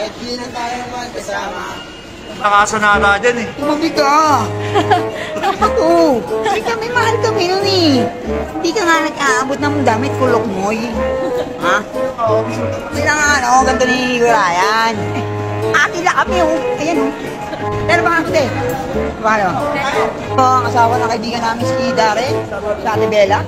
kahit di na tayo magkasama. Nakasanada dyan eh. Tumabi ka! Ako! Ay kami, mahal kami nun eh. Hindi ka nga nag-aabot ng damit, kulok mo eh. Ha? Hindi na nga, ano, ganito ni Ryan. Akila kami oh. Ayan oh. Pero baka ako din. Paano? Ito ang asawa ng kaibigan namin si Darren, si Ate Bella.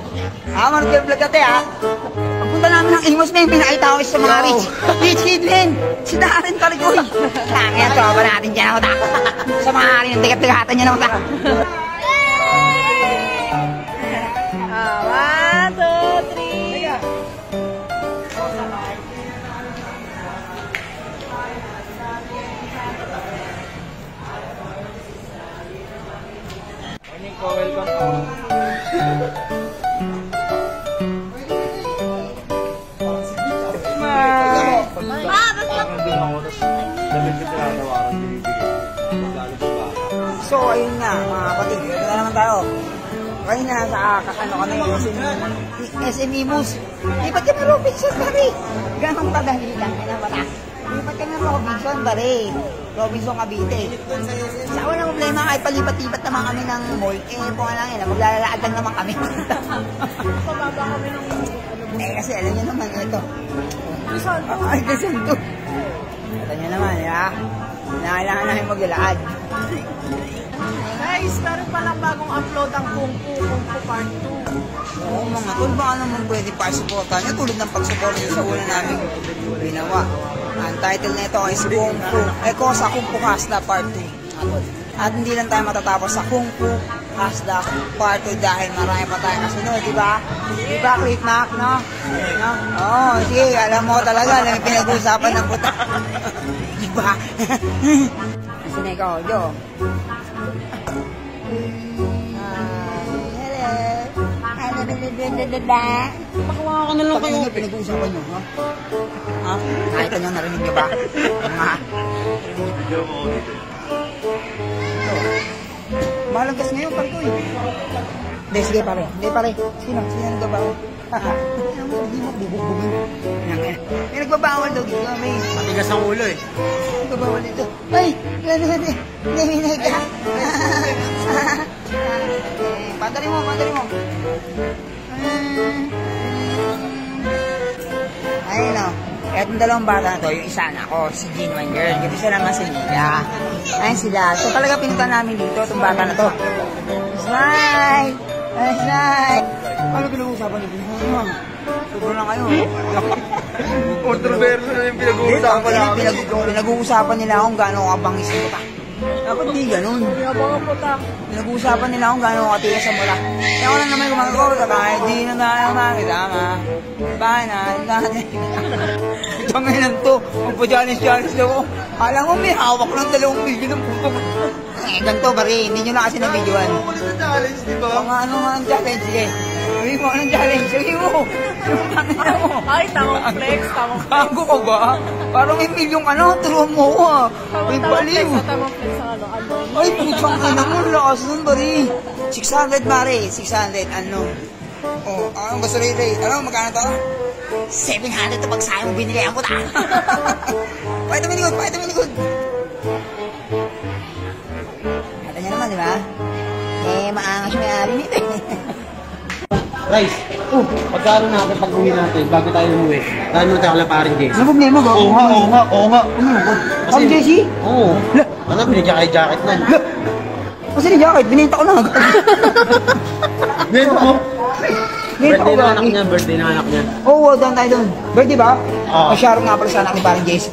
Mag-vlog ka te ha. Pagpunta namin ng Imos na yung pinakita ko sa mga rich kid din. Si Darren Kalikoy. Kaya tropa natin dyan ako ta. Sa mga hari ng tigat-tigatan niya naman ta. 1, 2, 3. Welcome. So, ayun nga, mga kapatid. Ito na naman tayo. Kanina sa kakano kami, SM Imus. Lipat kami Robinson, pare. Ganong kadali lang. Lipat kami Robinson, pare. Robinson, Cavite. Sa walang problema, kahit palipat-lipat naman kami ng mall. Kung lang yun, maglalalaad lang naman kami. Pababa kami ng... Kasi alam nyo naman, ito. Ay, Santo. Ito nyo naman, ha? Kailangan namin maglalakad. Guys, meron palang bagong upload ang Kung Fu Part 2. Oo mga tol, baka naman pwede pa-supportan nyo tulad ng pag-support nyo sa una namin ginawa. Ang title nito ay si Kung Fu. Sa Kung Fu Hasla Part 2. At hindi lang tayo matatapos sa Kung Fu Hasla Part 2 dahil marami pa tayo kasunod, di ba? Di ba, Click Knock, no? Oo, sige, alam mo talaga na may pinag-uusapan ng puta. Di ba? Sino ikaw, Jo? Pakawa ka na lang kayo. Pinag-uusapan nyo, ha? Ha? Nakita nyo, narinig nyo ba? Mga... Mahalang gas ngayon, pare ko eh. Hindi, sige pare. Hindi pare. Sino nagbabawal? Hindi mo bubugin. May nagbabawal daw dito. Matigas ang ulo eh. Nagbabawal dito. Ay! Hindi ka. Pandali mo. Ayun o. Itong dalawang bata na to, yung isa na ako, si Genuine Girl. Yung isa naman si Lila. Ayun sila. So talaga pinunta namin dito, itong bata na to. Smile! Smile! Ano pinag-uusapan niyo? Sobrang lang kayo. Controversial na yung pinag-uusapan namin. Pinag-uusapan nila kung gaano kabangis mo ta. Dapat di ganun. Pinag-uusapan nila kung gaano katigas sa mula. Kaya ko lang naman gumagawa sa kahit di na tayo makitama. Bakit na? Ito ngayon to. Magpa-challenge daw ako. Alam mo may hawak ng 2 milyon ng puto. Ganito pare, hindi nyo na kasi na-videoan. Ano na challenge, di ba? Ano nga ang challenge? Sige. Sabi mo, anong challenge? Sabi mo. Ay, tamang flex. Gago ka ba? Parang may milyong turuan mo ko ah. May baliw. Tamang flex ang ano. Ay, putang ina mo, lakas nun pare. 600 pare, 600, ano. Oh, anong gusto rin rin? Ano, magkano to? 700 to pag sa'yo mo binili ang puta. Pakita mo likod. Kata niya naman, di ba? Maangas may ari nito eh. Rice, pagkaroon natin pag-uwi natin, bago tayo umuwi, dahil mo tayo kala paring Jesse. Ano problema ba? Oo nga. Ang Jesse? Oo. Ano, binigyan-jacket na. Kasi ni jacket, binenta ko na agad. Bento mo? Birthday ng anak niya. Oo, doon tayo doon. Birthday ba? Oo. Masyarong nga pala sana ni parang Jesse.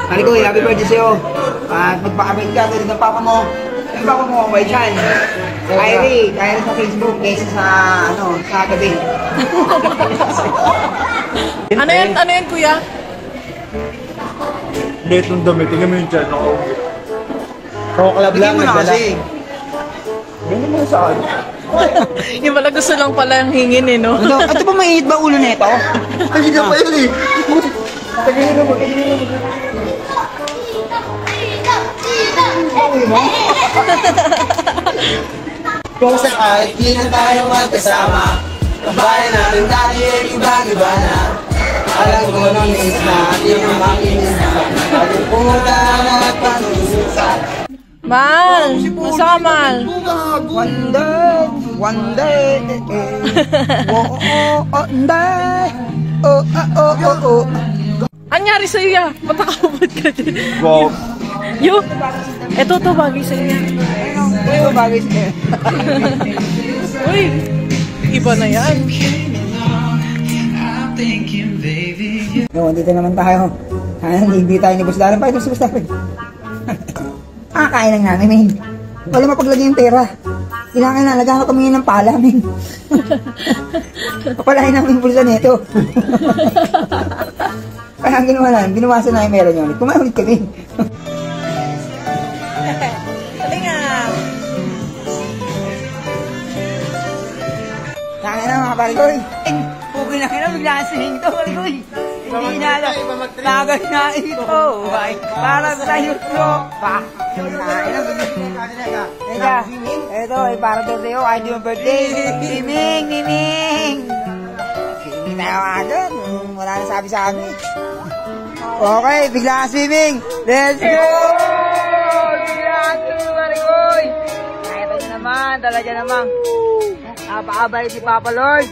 Hari ko, happy birthday sa'yo. At magpakabait ka, tulad ng papa mo. Yung papa mo, kabay dyan. Kyrie sa Facebook, kaysa sa gabi. Ano yan, kuya? Late nung damit, tingnan mo yung dyan. Roklab lang, Bigyan mo na nagdala. kasi. Ganyan mo saan? Yung pala gusto lang pala yung hingin eh, no? Ito ba maiit ba ulo na ito? Hindi ka pa yun eh. Tagayin mo. Kung sa kahit di na tayo magkasama, kabayan natin dati ay iba-iba na. Alam ko nung is na, di na makinis na. kalimutan at pag-usap. Mal! Masa ka, Mal? One day, oh. Anyari sa'yo ya? Patakabot ka din. Wow. Yo! Eto to bagay sa'yo yan. Ano bagay sa'yo? Uy! Iba na yan. Yo, dito naman tayo. Hindi tayo ni Boss Darren. Pakita si Boss Darren. Kain lang namin, men. Wala mapaglagay yung pera. Kailangan na, naghahanap kami ng pala, men. Papalahin namin yung bulsa nito. Kaya ang ginawa namin, binuwasan namin meron nyo ulit. Kumain ulit kami. Kaya na mga parigoy. Pugin na kayo, biglaan singing to, parigoy. Hindi na alam, nagay na ito. Ay, para sa'yo tropa. Teka, ito ay para daw sa'yo, ay di mo birthday. Miming! Singing tayo agad. Wala na sabi sa amin. Okay, biglaan swimming. Let's go! Biglaan swimming, parigoy. Ito na naman, talaga namang. Napakabait si Papa Lord.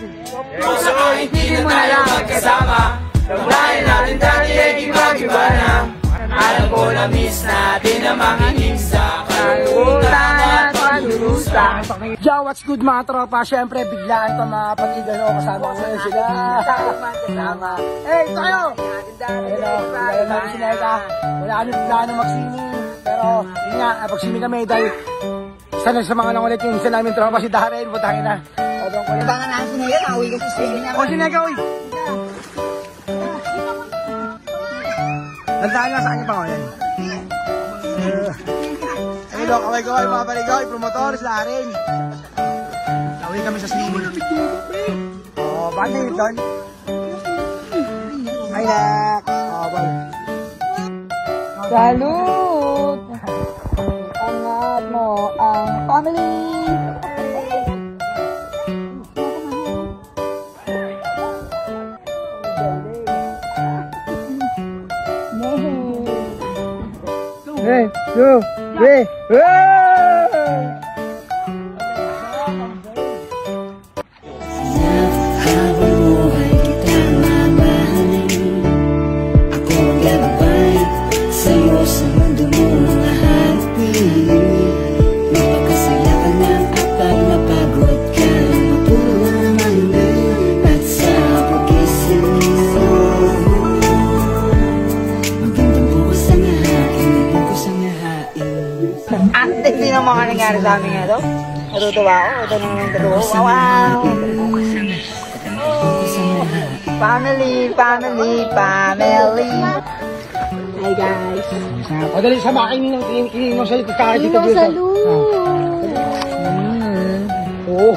Kung saan hindi mo na lang magkasama, Labahin natin dati ay iba-iba na. Alam ko na miss natin na makinig sa kalutan at pagdurusta. Yo, what's good mga tropa? Siyempre, biglaan pa mga pag-igan o kasama ko ngayon sila. Kasama. Hey, tayo! Hello, wala namin si Neka. Wala kami mag-swimming. Pero, yun nga, pag-swimming kami dahil sana sa mga nangulit yung isa namin tropa si Darren. Putangin na. Abangan na si Neka, nakauwi ka sa swimming naman. O, si Neka, uy! Nandaan lang sa kanya pangalan. Hello, kaway-kaway mga baligoy, promotor, sila rin. Nauwi kami sa swimming. Oh, bakit yun doon? Ay, nak. Oh, bal. Salud! Angat mo ang family! Hey, go, hey, Habang buhay kita mamahalin, ako ang gagabay sa'yo sa mundo mong lahatin. Mapagkasaya ka na at pag napagod ka, mapulungan din at sa pag-isip mo. Magandang bukas ang hahain, bukas ang hahain. Ante, hindi na mga nangyari sa amin ito. Natutuwa ako. Ito nang natutuwa. Wow! Family. Hi guys. O dali sa makin ng kinikinig mo sa ito. Dito dito. Oh.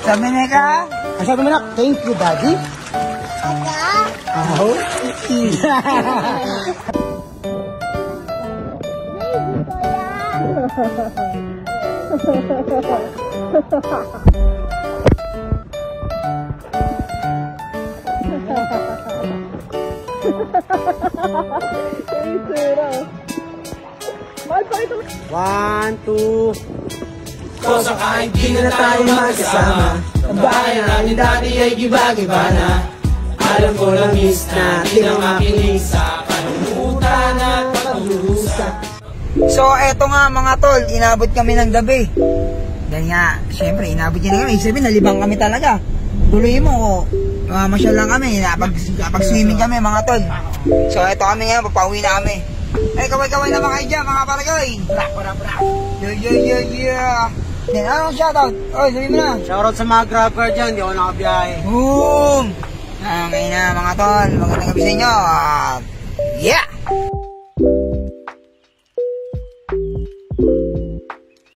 Sabi na ka? Sabi mo na, thank you daddy. Oh. One, two. Kung saka hindi na tayo magkasama, ang bahay namin dati ay giba-giba na. Alam ko na miss natin ang makinig sa kalutan at pagdurusa. So, eto nga mga tol, inabot kami ng gabi. Dahil nga, syempre, inabot yun na kami. Sabi, nalibang kami talaga. Tuloy mo, masyal lang kami. Pag-swimming kami mga tol. So, eto kami nga, papauwi na kami. Eh, kaway-kaway naman kayo dyan, mga paragoy. Yeah. Then, anong shoutout? Oy, sabi mo na. Shoutout sa mga grab car dyan, di ako nakabiyahe. Boom! Okay na mga tol, magandang gabi sa inyo. Yeah!